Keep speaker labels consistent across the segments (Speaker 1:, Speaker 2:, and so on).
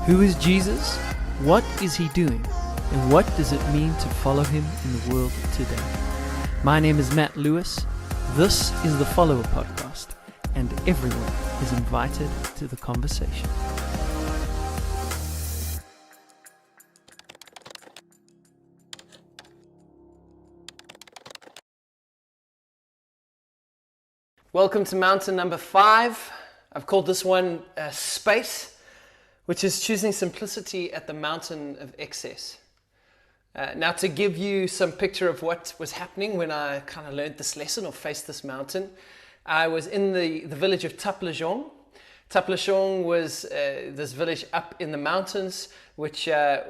Speaker 1: Who is Jesus? What is he doing? And what does it mean to follow him in the world today? My name is Matt Lewis. This is the Followerpodcast, and everyone is invited to the conversation. Welcome to mountain number 5. I've called this one Space, which is choosing simplicity at the mountain of excess. Now, to give you some picture of what was happening when I kind of learned this lesson or faced this mountain, I was in the village of Taplejong. Taplejong was this village up in the mountains, which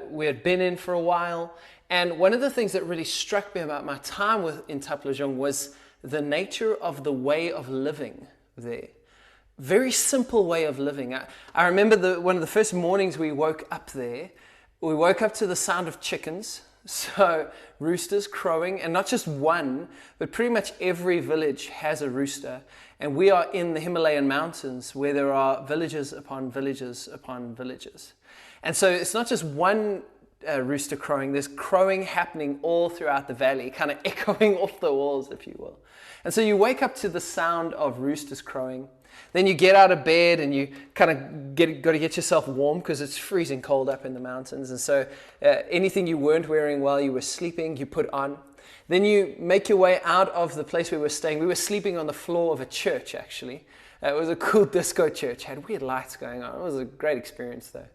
Speaker 1: we had been in for a while. And one of the things that really struck me about my time in Taplejong was the nature of the way of living there. Very simple way of living. I remember one of the first mornings we woke up there, we woke up to the sound of chickens, so roosters crowing, and not just one, but pretty much every village has a rooster. And we are in the Himalayan mountains where there are villages upon villages upon villages. And so it's not just one rooster crowing, there's crowing happening all throughout the valley, kind of echoing off the walls, if you will. And so you wake up to the sound of roosters crowing. Then you get out of bed and you kind of got to get yourself warm because it's freezing cold up in the mountains. And so anything you weren't wearing while you were sleeping, you put on. Then you make your way out of the place we were staying. We were sleeping on the floor of a church, actually. It was a cool disco church. It had weird lights going on. It was a great experience, though.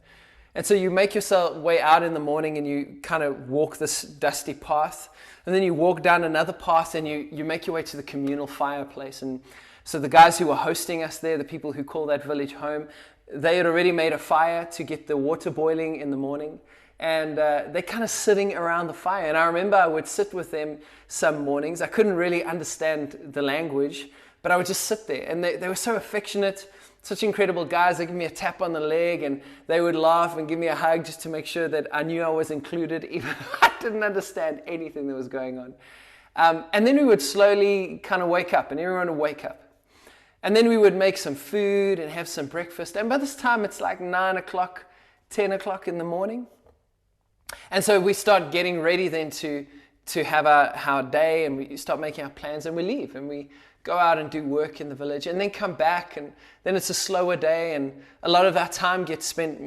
Speaker 1: And so you make yourself way out in the morning and you kind of walk this dusty path. And then you walk down another path and you make your way to the communal fireplace. And so the guys who were hosting us there, the people who call that village home, they had already made a fire to get the water boiling in the morning. And they're kind of sitting around the fire. And I remember I would sit with them some mornings. I couldn't really understand the language, but I would just sit there. And they were so affectionate, such incredible guys. They give me a tap on the leg and they would laugh and give me a hug just to make sure that I knew I was included, even though I didn't understand anything that was going on. And then we would slowly kind of wake up, and everyone would wake up. And then we would make some food and have some breakfast. And by this time, it's like 9 o'clock, 10 o'clock in the morning. And so we start getting ready then to have our day, and we start making our plans, and we leave. And we go out and do work in the village and then come back, and then it's a slower day, and a lot of our time gets spent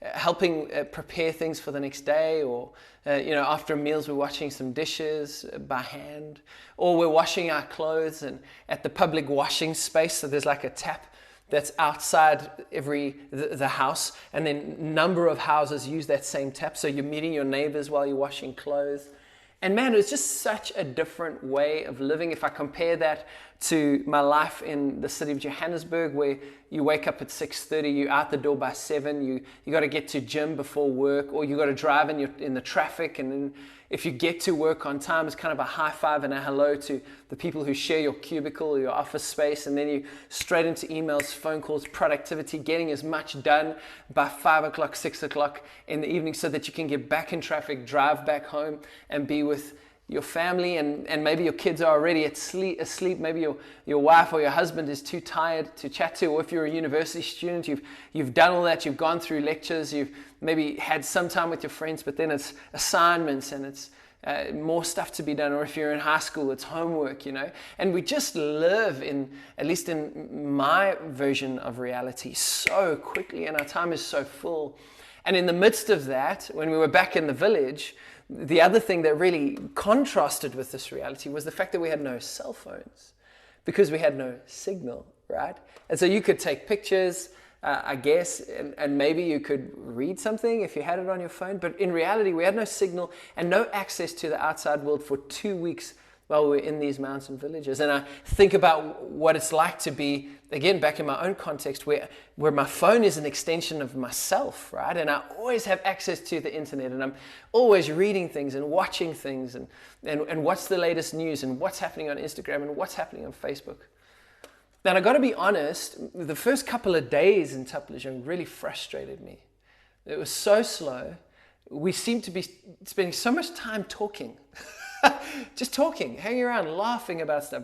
Speaker 1: helping prepare things for the next day, or after meals we're washing some dishes by hand, or we're washing our clothes and at the public washing space. So there's like a tap that's outside the house, and then a number of houses use that same tap, so you're meeting your neighbors while you're washing clothes. And man, it was just such a different way of living. If I compare that to my life in the city of Johannesburg, where you wake up at 6:30, you're out the door by 7, you got to get to gym before work, or you got to drive in the traffic, and then if you get to work on time, it's kind of a high five and a hello to the people who share your cubicle or your office space, and then you straight into emails, phone calls, productivity, getting as much done by 5 o'clock, 6 o'clock in the evening so that you can get back in traffic, drive back home and be with your family, and maybe your kids are already asleep. Maybe your wife or your husband is too tired to chat to, or if you're a university student, you've done all that, you've gone through lectures, you've maybe had some time with your friends, but then it's assignments and it's more stuff to be done, or if you're in high school, it's homework, and we just live at least in my version of reality, so quickly, and our time is so full. And in the midst of that, when we were back in the village, the other thing that really contrasted with this reality was the fact that we had no cell phones, because we had no signal, right? And so you could take pictures, I guess, and maybe you could read something if you had it on your phone. But in reality, we had no signal and no access to the outside world for 2 weeks while we were in these mountain villages. And I think about what it's like to be, again, back in my own context, where my phone is an extension of myself, right? And I always have access to the internet, and I'm always reading things and watching things and what's the latest news and what's happening on Instagram and what's happening on Facebook. Now, I got to be honest, the first couple of days in Taplejong really frustrated me. It was so slow. We seemed to be spending so much time talking. Just talking, hanging around, laughing about stuff,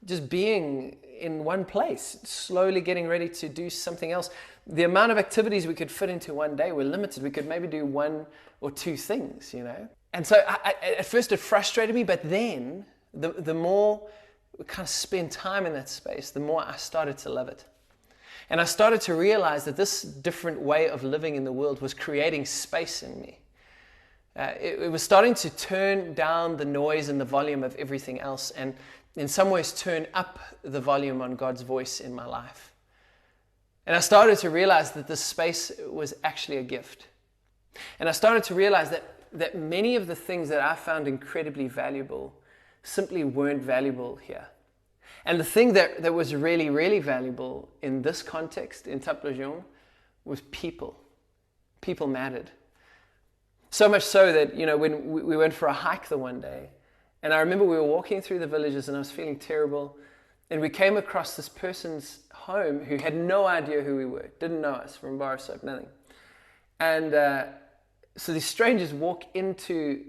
Speaker 1: just being in one place, slowly getting ready to do something else. the amount of activities we could fit into one day were limited. We could maybe do one or two things, And so at first it frustrated me, but then the more we kind of spend time in that space, the more I started to love it. And I started to realize that this different way of living in the world was creating space in me. It was starting to turn down the noise and the volume of everything else, and in some ways turn up the volume on God's voice in my life. And I started to realize that this space was actually a gift. And I started to realize that many of the things that I found incredibly valuable simply weren't valuable here. And the thing that was really, really valuable in this context, in Taplejong, was people. People mattered. So much so that, when we went for a hike the one day, and I remember we were walking through the villages and I was feeling terrible, and we came across this person's home who had no idea who we were, didn't know us from bar of soap, nothing. And so these strangers walk into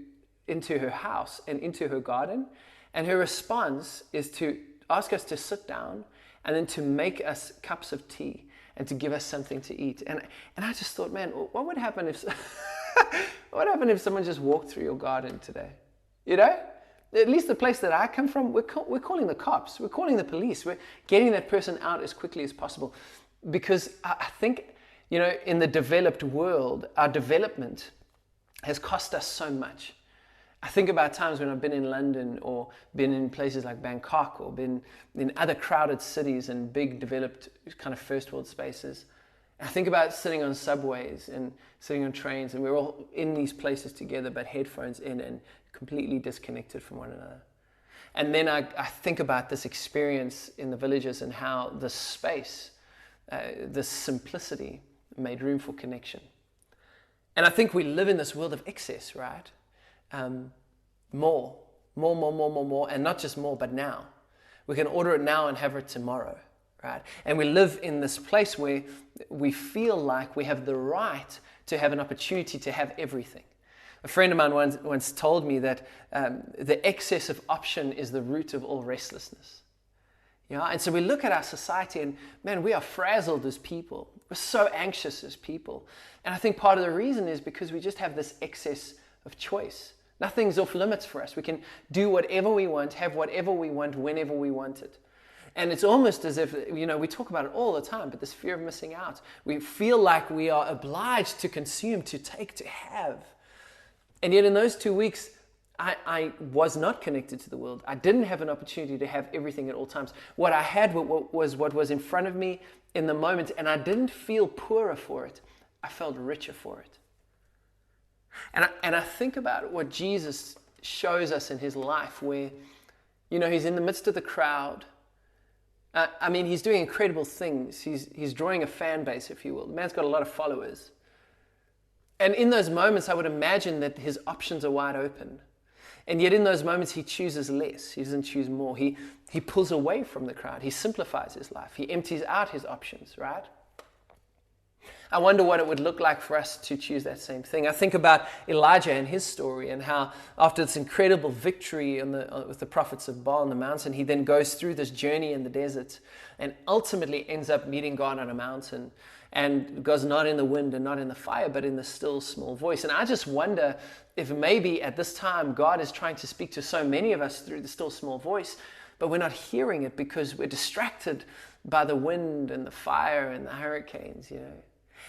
Speaker 1: her house and into her garden, and her response is to ask us to sit down and then to make us cups of tea and to give us something to eat. And I just thought, man, what would happen if what would happen if someone just walked through your garden today? At least the place that I come from, we're calling the cops, we're calling the police, we're getting that person out as quickly as possible. Because I think, in the developed world, our development has cost us so much. I think about times when I've been in London or been in places like Bangkok or been in other crowded cities and big developed kind of first world spaces. I think about sitting on subways and sitting on trains, and we're all in these places together but headphones in and completely disconnected from one another. And then I think about this experience in the villages and how the space, this simplicity made room for connection. And I think we live in this world of excess, right? More, and not just more, but now. We can order it now and have it tomorrow, right? And we live in this place where we feel like we have the right to have an opportunity to have everything. A friend of mine once told me that the excess of option is the root of all restlessness. And so we look at our society and, man, we are frazzled as people. We're so anxious as people. And I think part of the reason is because we just have this excess of choice. Nothing's off limits for us. We can do whatever we want, have whatever we want, whenever we want it. And it's almost as if, we talk about it all the time, but this fear of missing out. We feel like we are obliged to consume, to take, to have. And yet in those 2 weeks, I was not connected to the world. I didn't have an opportunity to have everything at all times. What I had was what was in front of me in the moment, and I didn't feel poorer for it. I felt richer for it. And I think about what Jesus shows us in his life where, he's in the midst of the crowd. He's doing incredible things. He's drawing a fan base, if you will. The man's got a lot of followers. And in those moments, I would imagine that his options are wide open. And yet in those moments, he chooses less. He doesn't choose more. He pulls away from the crowd. He simplifies his life. He empties out his options, right? I wonder what it would look like for us to choose that same thing. I think about Elijah and his story and how after this incredible victory with the prophets of Baal on the mountain, he then goes through this journey in the desert and ultimately ends up meeting God on a mountain, and God's not in the wind and not in the fire, but in the still small voice. And I just wonder if maybe at this time God is trying to speak to so many of us through the still small voice, but we're not hearing it because we're distracted by the wind and the fire and the hurricanes,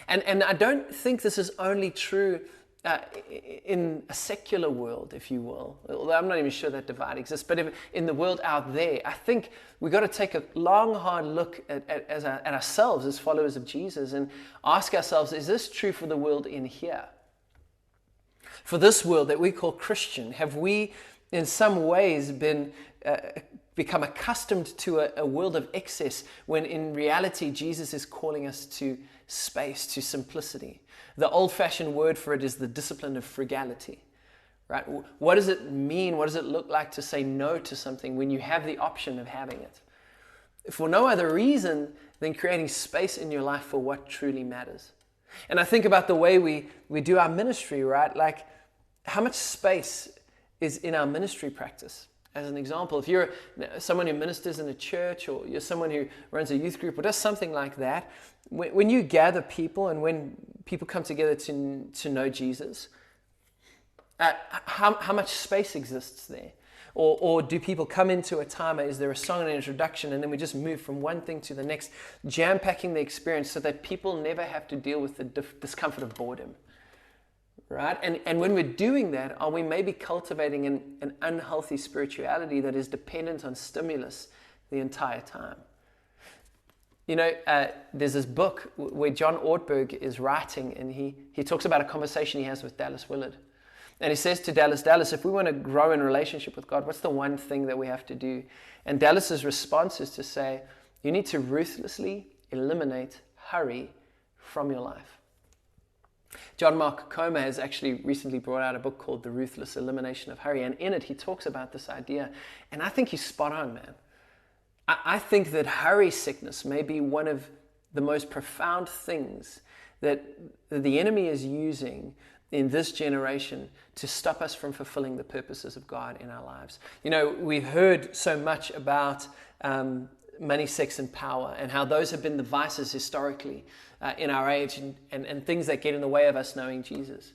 Speaker 1: And I don't think this is only true in a secular world, if you will, although I'm not even sure that divide exists, but in the world out there, I think we've got to take a long, hard look at ourselves as followers of Jesus and ask ourselves, is this true for the world in here? For this world that we call Christian, have we in some ways become accustomed to a world of excess when in reality Jesus is calling us to space, to simplicity? The old-fashioned word for it is the discipline of frugality, right? What does it mean? What does it look like to say no to something when you have the option of having it? For no other reason than creating space in your life for what truly matters. And I think about the way we do our ministry, right? Like, how much space is in our ministry practice? as an example. If you're someone who ministers in a church, or you're someone who runs a youth group or does something like that, when you gather people and when people come together to know Jesus, how much space exists there? Or do people come into a time, is there a song and an introduction, and then we just move from one thing to the next, jam-packing the experience so that people never have to deal with the discomfort of boredom? Right? And when we're doing that, are we maybe cultivating an unhealthy spirituality that is dependent on stimulus the entire time? You know, there's this book where John Ortberg is writing, and he talks about a conversation he has with Dallas Willard. And he says to Dallas, if we want to grow in relationship with God, what's the one thing that we have to do? And Dallas's response is to say, you need to ruthlessly eliminate hurry from your life. John Mark Comer has actually recently brought out a book called The Ruthless Elimination of Hurry, and in it he talks about this idea, and I think he's spot on, man. I think that hurry sickness may be one of the most profound things that the enemy is using in this generation to stop us from fulfilling the purposes of God in our lives. You know, we've heard so much about money, sex, and power, and how those have been the vices historically in our age, and things that get in the way of us knowing Jesus.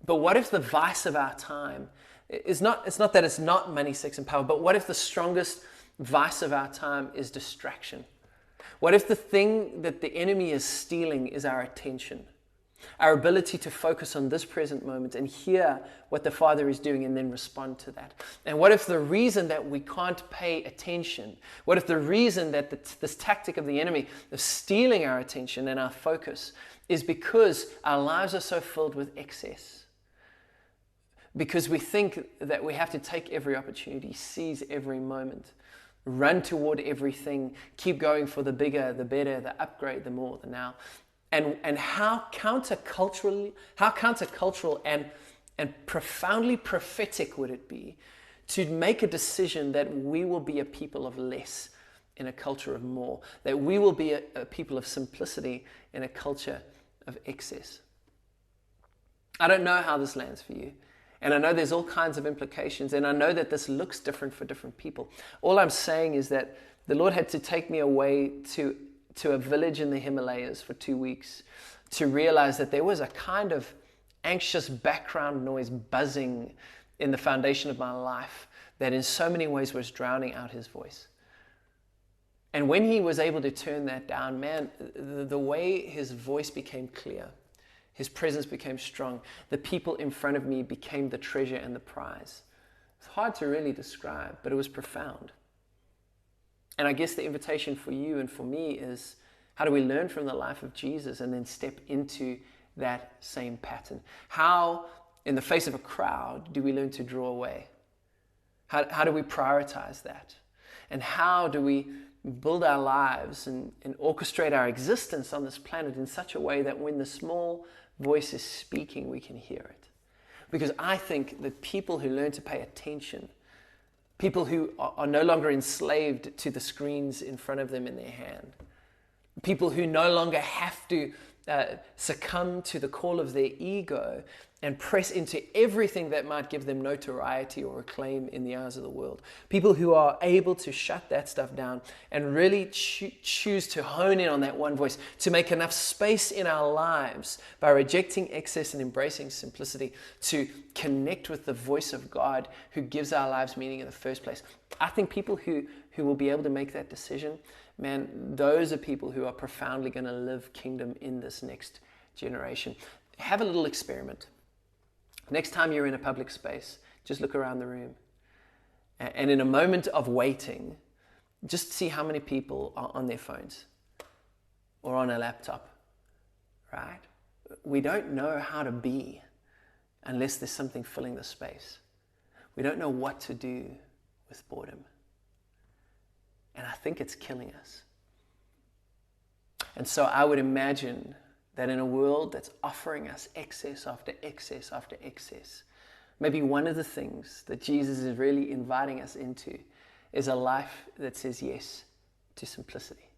Speaker 1: But what if the vice of our time is not, it's not that it's not money, sex, and power, but what if the strongest vice of our time is distraction? What if the thing that the enemy is stealing is our attention? Our ability to focus on this present moment and hear what the Father is doing and then respond to that. And what if the reason that we can't pay attention, what if the reason that this tactic of the enemy of stealing our attention and our focus is because our lives are so filled with excess? Because we think that we have to take every opportunity, seize every moment, run toward everything, keep going for the bigger, the better, the upgrade, the more, the now. And how countercultural and profoundly prophetic would it be to make a decision that we will be a people of less in a culture of more, that we will be a people of simplicity in a culture of excess? I don't know how this lands for you. And I know there's all kinds of implications, and I know that this looks different for different people. All I'm saying is that the Lord had to take me away to a village in the Himalayas for 2 weeks to realize that there was a kind of anxious background noise buzzing in the foundation of my life that in so many ways was drowning out his voice. And when he was able to turn that down, man, the way his voice became clear, his presence became strong, the people in front of me became the treasure and the prize. It's hard to really describe, but it was profound. And I guess the invitation for you and for me is, how do we learn from the life of Jesus and then step into that same pattern? How, in the face of a crowd, do we learn to draw away? How do we prioritize that? And how do we build our lives and orchestrate our existence on this planet in such a way that when the small voice is speaking, we can hear it? Because I think that people who learn to pay attention, people who are no longer enslaved to the screens in front of them in their hand, people who no longer have to succumb to the call of their ego and press into everything that might give them notoriety or acclaim in the eyes of the world. People who are able to shut that stuff down and really choose to hone in on that one voice, to make enough space in our lives by rejecting excess and embracing simplicity, to connect with the voice of God who gives our lives meaning in the first place. I think people who will be able to make that decision, man, those are people who are profoundly going to live kingdom in this next generation. Have a little experiment. Next time you're in a public space, just look around the room. And in a moment of waiting, just see how many people are on their phones or on a laptop, right? We don't know how to be unless there's something filling the space. We don't know what to do with boredom. And I think it's killing us. And so I would imagine that in a world that's offering us excess after excess after excess, maybe one of the things that Jesus is really inviting us into is a life that says yes to simplicity.